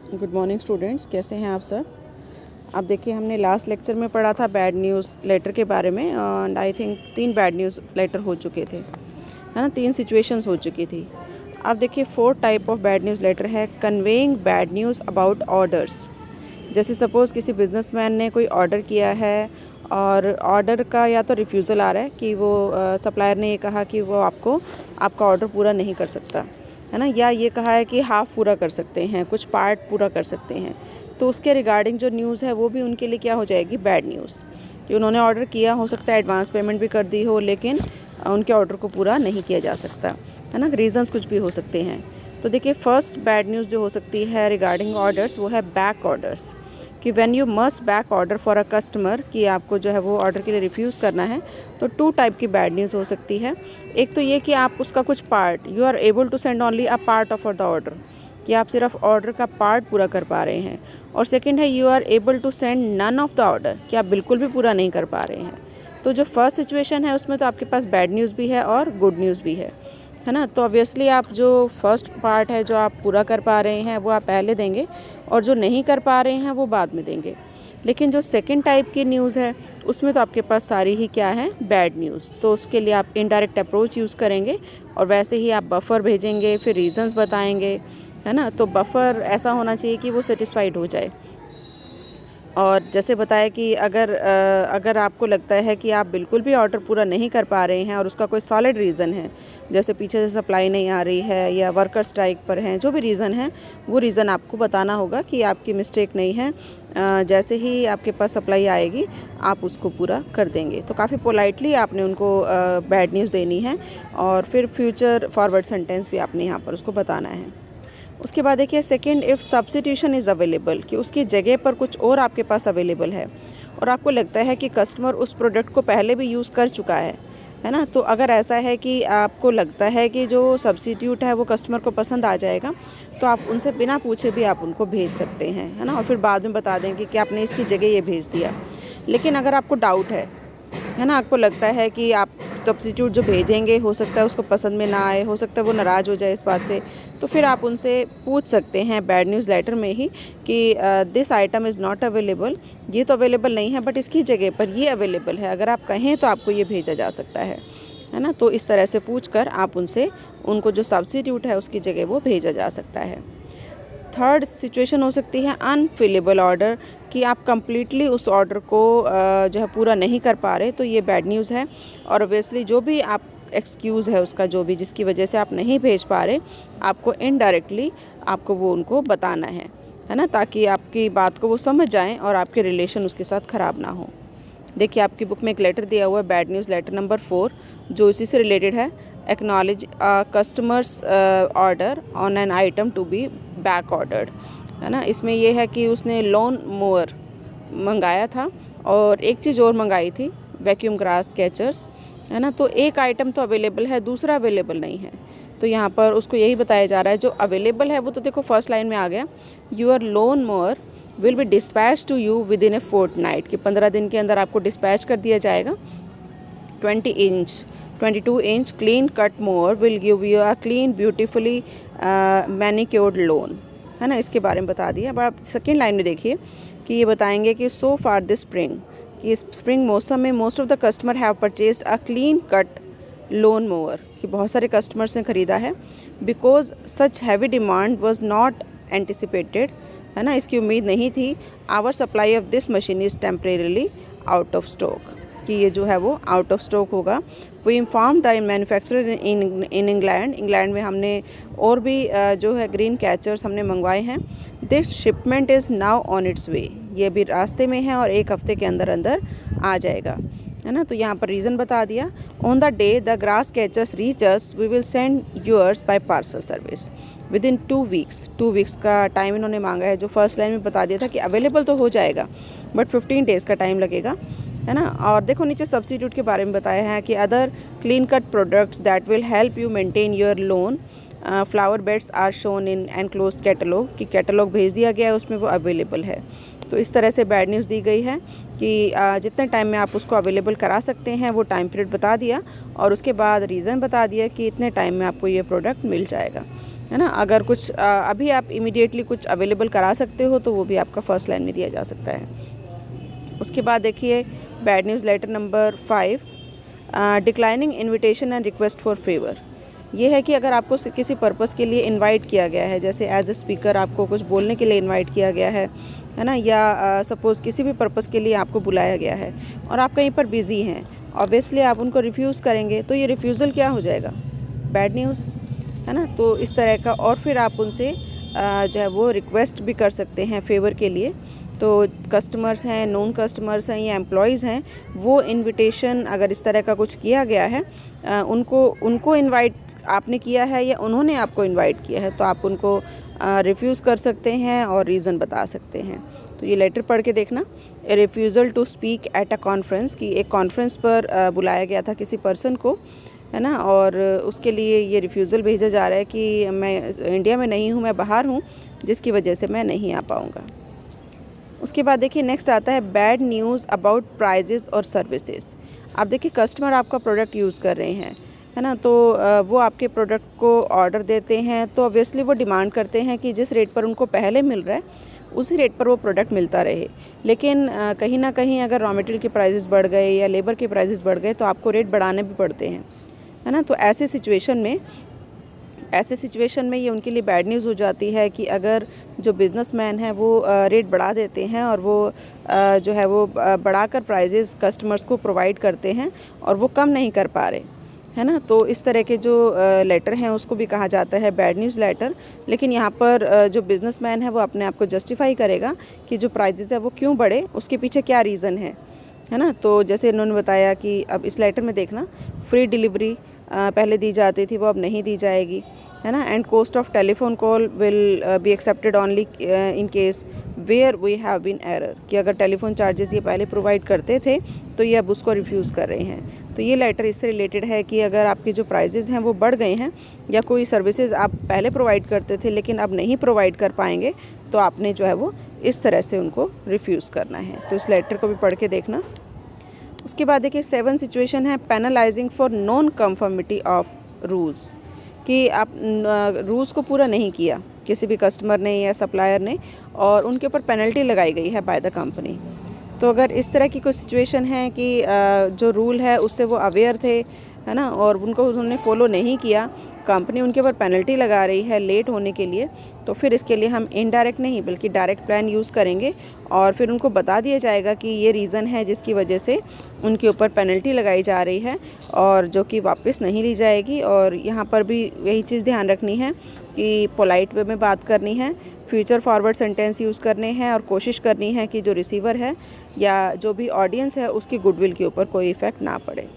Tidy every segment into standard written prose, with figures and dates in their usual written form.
Good morning students, कैसे हैं आप सब। अब देखिए, हमने लास्ट लेक्चर में पढ़ा था बैड न्यूज़ लेटर के बारे में and I think 3 bad news letter हो चुके थे, है ना। 3 सिचुएशंस हो चुकी थी। अब देखिए 4th type of bad news letter है conveying bad news about orders. जैसे सपोज़ किसी बिजनेसमैन ने कोई ऑर्डर किया है और ऑर्डर का या तो रिफ्यूज़ल आ रहा है कि वो सप्लायर ने ये कहा कि वो आपका ऑर्डर पूरा नहीं कर सकता, है ना, या ये कहा है कि हाफ़ पूरा कर सकते हैं, कुछ पार्ट पूरा कर सकते हैं। तो उसके रिगार्डिंग जो न्यूज़ है वो भी उनके लिए क्या हो जाएगी, बैड न्यूज़, कि उन्होंने ऑर्डर किया, हो सकता है एडवांस पेमेंट भी कर दी हो, लेकिन उनके ऑर्डर को पूरा नहीं किया जा सकता, है ना। रीज़न्स कुछ भी हो सकते हैं। तो देखिए फर्स्ट बैड न्यूज़ जो हो सकती है रिगार्डिंग ऑर्डर्स वो है बैक ऑर्डर्स, कि when you must back order for a customer, कि आपको जो है वो ऑर्डर के लिए रिफ्यूज़ करना है। तो 2 टाइप की बैड न्यूज़ हो सकती है। एक तो ये कि आप उसका कुछ part, you are able to send only a part of the order, कि आप सिर्फ ऑर्डर का पार्ट पूरा कर पा रहे हैं। और सेकंड है you are able to send none of the order, कि आप बिल्कुल भी पूरा नहीं कर पा रहे हैं। तो जो फर्स्ट सिचुएशन है उसमें तो आपके पास बैड न्यूज़ भी है और गुड न्यूज़ भी है ना। तो ऑब्वियसली आप जो फर्स्ट पार्ट है जो आप पूरा कर पा रहे हैं वो आप पहले देंगे, और जो नहीं कर पा रहे हैं वो बाद में देंगे। लेकिन जो सेकंड टाइप की न्यूज़ है उसमें तो आपके पास सारी ही क्या है, बैड न्यूज़। तो उसके लिए आप इनडायरेक्ट अप्रोच यूज़ करेंगे और वैसे ही आप बफ़र भेजेंगे, फिर रीज़न्स बताएंगे, है ना। तो बफ़र ऐसा होना चाहिए कि वो सेटिस्फाइड हो जाए। और जैसे बताया कि अगर आपको लगता है कि आप बिल्कुल भी ऑर्डर पूरा नहीं कर पा रहे हैं और उसका कोई सॉलिड रीज़न है, जैसे पीछे से सप्लाई नहीं आ रही है या वर्कर स्ट्राइक पर हैं, जो भी रीज़न है वो रीज़न आपको बताना होगा कि आपकी मिस्टेक नहीं है। जैसे ही आपके पास सप्लाई आएगी आप उसको पूरा कर देंगे। तो काफ़ी पोलाइटली आपने उनको बैड न्यूज़ देनी है, और फिर फ्यूचर फॉरवर्ड सेंटेंस भी आपने यहाँ पर उसको बताना है। उसके बाद देखिए second, if substitution is available, कि उसकी जगह पर कुछ और आपके पास अवेलेबल है और आपको लगता है कि कस्टमर उस प्रोडक्ट को पहले भी यूज़ कर चुका है ना। तो अगर ऐसा है कि आपको लगता है कि जो सब्स्टिट्यूट है वो कस्टमर को पसंद आ जाएगा, तो आप उनसे बिना पूछे भी आप उनको भेज सकते हैं, है ना, और फिर बाद में बता देंगे कि आपने इसकी जगह ये भेज दिया। लेकिन अगर आपको डाउट है ना, आपको लगता है कि आप सब्स्टिट्यूट जो भेजेंगे हो सकता है उसको पसंद में ना आए, हो सकता है वो नाराज़ हो जाए इस बात से, तो फिर आप उनसे पूछ सकते हैं बैड न्यूज़ लेटर में ही कि this item is not available, ये तो अवेलेबल नहीं है बट इसकी जगह पर ये अवेलेबल है, अगर आप कहें तो आपको ये भेजा जा सकता है ना। तो इस तरह से पूछ कर आप उनको जो सब्स्टिट्यूट है उसकी जगह वो भेजा जा सकता है। थर्ड सिचुएशन हो सकती है अनफिलेबल ऑर्डर, कि आप कंप्लीटली उस ऑर्डर को जो है पूरा नहीं कर पा रहे, तो ये बैड न्यूज़ है। और ऑब्वियसली जो भी आप एक्सक्यूज़ है उसका, जो भी जिसकी वजह से आप नहीं भेज पा रहे, आपको इनडायरेक्टली आपको वो उनको बताना है ना, ताकि आपकी बात को वो समझ जाएं और आपके रिलेशन उसके साथ ख़राब ना हो। देखिए आपकी बुक में एक लेटर दिया हुआ है, बैड न्यूज़ लेटर नंबर 4, जो इसी से रिलेटेड है। Acknowledge customers order on an item to be back ordered, है ना। इसमें यह है कि उसने लॉन मोअर मंगाया था और एक चीज़ और मंगाई थी, वैक्यूम ग्रास कैचर्स, है ना। तो एक आइटम तो अवेलेबल है, दूसरा अवेलेबल नहीं है। तो यहाँ पर उसको यही बताया जा रहा है, जो अवेलेबल है वो तो देखो फर्स्ट लाइन में आ गया, your lawn mower will be dispatch to you within a fortnight, कि 15 दिन के अंदर आपको डिस्पैच कर दिया जाएगा। 22 inch clean cut mower will give you a clean beautifully manicured lawn, है ना। इसके बारे में बता दिया। अब सेकेंड लाइन में देखिए कि ये बताएंगे कि सो फार दिस स्प्रिंग, कि इस स्प्रिंग मौसम में most of the customer have purchased a clean cut lawn mower, कि बहुत सारे कस्टमर्स ने ख़रीदा है। Because such heavy demand was not anticipated, है ना, इसकी उम्मीद नहीं थी। Our supply of this machine is temporarily out of stock, कि ये जो है वो आउट ऑफ स्टॉक होगा। We inform the manufacturer in England में हमने और भी जो है ग्रीन कैचर्स हमने मंगवाए हैं। This shipment is now on its way, ये भी रास्ते में है और 1 हफ्ते के अंदर अंदर आ जाएगा, है ना। तो यहाँ पर रीज़न बता दिया। On the day the grass catchers reach us we will send yours by parcel service within 2 weeks. 2 weeks का टाइम इन्होंने मांगा है। जो फर्स्ट लाइन में बता दिया था कि अवेलेबल तो हो जाएगा बट 15 डेज़ का टाइम लगेगा, है ना। और देखो नीचे सब्स्टिट्यूट के बारे में बताया है कि other clean cut products that will help you maintain your lawn flower beds are shown in enclosed catalogue, कि कैटलॉग भेज दिया गया है उसमें वो अवेलेबल है। तो इस तरह से बैड न्यूज़ दी गई है कि जितने टाइम में आप उसको अवेलेबल करा सकते हैं वो टाइम पीरियड बता दिया, और उसके बाद रीज़न बता दिया कि इतने टाइम में आपको ये प्रोडक्ट मिल जाएगा। है ना। अगर कुछ अभी आप इमीडिएटली कुछ अवेलेबल करा सकते हो तो वो भी आपका फर्स्ट लाइन में दिया जा सकता है। उसके बाद देखिए bad news letter number 5, declining invitation and request for favour. ये है कि अगर आपको किसी पर्पस के लिए इनवाइट किया गया है, जैसे एज ए स्पीकर आपको कुछ बोलने के लिए इनवाइट किया गया है ना, या सपोज़ किसी भी पर्पस के लिए आपको बुलाया गया है और आप कहीं पर बिज़ी हैं, ऑब्वियसली आप उनको रिफ्यूज़ करेंगे तो ये रिफ्यूज़ल क्या हो जाएगा, बैड न्यूज़, है ना। तो इस तरह का, और फिर आप उनसे जो है वो रिक्वेस्ट भी कर सकते हैं फेवर के लिए। तो कस्टमर्स हैं, नॉन कस्टमर्स हैं या एम्प्लॉयज़ हैं, वो इनविटेशन अगर इस तरह का कुछ किया गया है, उनको इनवाइट आपने किया है या उन्होंने आपको इनवाइट किया है, तो आप उनको रिफ्यूज़ कर सकते हैं और रीज़न बता सकते हैं। तो ये लेटर पढ़ के देखना। A refusal to speak at a conference, कि एक कॉन्फ्रेंस पर बुलाया गया था किसी पर्सन को, है ना, और उसके लिए ये रिफ्यूज़ल भेजा जा रहा है कि मैं इंडिया में नहीं हूँ, मैं बाहर हूँ, जिसकी वजह से मैं नहीं आ पाऊँगा। उसके बाद देखिए नेक्स्ट आता है बैड न्यूज़ अबाउट प्राइजेज़ और सर्विसेज। आप देखिए कस्टमर आपका प्रोडक्ट यूज़ कर रहे हैं, है ना, तो वो आपके प्रोडक्ट को ऑर्डर देते हैं, तो ऑब्वियसली वो डिमांड करते हैं कि जिस रेट पर उनको पहले मिल रहा है उसी रेट पर वो प्रोडक्ट मिलता रहे। लेकिन कहीं ना कहीं अगर रॉ मटेरियल के प्राइसेस बढ़ गए या लेबर के प्राइसेस बढ़ गए तो आपको रेट बढ़ाने भी पड़ते हैं, है ना। तो ऐसे सिचुएशन में ये उनके लिए बैड न्यूज़ हो जाती है कि अगर जो बिज़नेसमैन है वो रेट बढ़ा देते हैं और वो जो है वो बढ़ाकर प्राइजेज़ कस्टमर्स को प्रोवाइड करते हैं और वो कम नहीं कर पा रहे, है ना। तो इस तरह के जो लेटर हैं उसको भी कहा जाता है बैड न्यूज़ लेटर। लेकिन यहाँ पर जो बिज़नेसमैन है वो अपने आप को जस्टिफाई करेगा कि जो प्राइजेज़ है वो क्यों बढ़े, उसके पीछे क्या रीज़न है ना। तो जैसे इन्होंने बताया कि अब इस लेटर में देखना, फ्री डिलीवरी पहले दी जाती थी, वो अब नहीं दी जाएगी, है ना। And cost of telephone call will be accepted only in case where we have been error, कि अगर टेलीफोन चार्जेस ये पहले प्रोवाइड करते थे तो ये अब उसको रिफ्यूज़ कर रहे हैं। तो ये लेटर इससे रिलेटेड है कि अगर आपके जो प्राइजेज़ हैं वो बढ़ गए हैं या कोई सर्विसेज आप पहले प्रोवाइड करते थे लेकिन अब नहीं प्रोवाइड कर पाएंगे, तो आपने जो है वो इस तरह से उनको रिफ्यूज़ करना है। तो इस लेटर को भी पढ़ के देखना। उसके बाद देखिए 7 सिचुएशन है penalising for non conformity of rules, कि आप रूल्स को पूरा नहीं किया किसी भी कस्टमर ने या सप्लायर ने और उनके ऊपर पेनल्टी लगाई गई है बाय द कंपनी। तो अगर इस तरह की कोई सिचुएशन है कि जो रूल है उससे वो अवेयर थे, है ना, और उनको उन्होंने फॉलो नहीं किया, कंपनी उनके ऊपर पेनल्टी लगा रही है लेट होने के लिए, तो फिर इसके लिए हम इनडायरेक्ट नहीं बल्कि डायरेक्ट प्लान यूज़ करेंगे और फिर उनको बता दिया जाएगा कि ये रीज़न है जिसकी वजह से उनके ऊपर पेनल्टी लगाई जा रही है और जो कि वापस नहीं ली जाएगी। और यहाँ पर भी यही चीज़ ध्यान रखनी है कि पोलाइट वे में बात करनी है, फ्यूचर फॉरवर्ड सेंटेंस यूज़ करने हैं और कोशिश करनी है कि जो रिसीवर है या जो भी ऑडियंस है उसकी गुडविल के ऊपर कोई इफ़ेक्ट ना पड़े।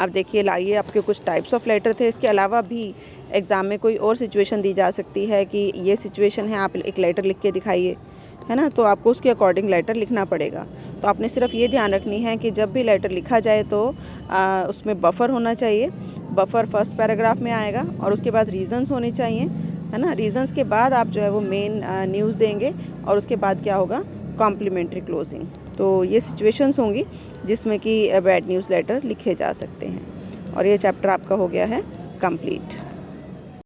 अब देखिए लाइए आपके कुछ टाइप्स ऑफ लेटर थे, इसके अलावा भी एग्ज़ाम में कोई और सिचुएशन दी जा सकती है कि ये सिचुएशन है, आप एक लेटर लिख के दिखाइए, है ना, तो आपको उसके अकॉर्डिंग लेटर लिखना पड़ेगा। तो आपने सिर्फ ये ध्यान रखनी है कि जब भी लेटर लिखा जाए तो उसमें बफर होना चाहिए, बफर फर्स्ट पैराग्राफ में आएगा और उसके बाद रीज़न्स होने चाहिए, है ना। रीज़न्स के बाद आप जो है वो मेन न्यूज़ देंगे और उसके बाद क्या होगा, कॉम्प्लीमेंट्री क्लोजिंग। तो ये सिचुएशंस होंगी जिसमें कि बैड न्यूज़ लेटर लिखे जा सकते हैं। और ये चैप्टर आपका हो गया है कंप्लीट।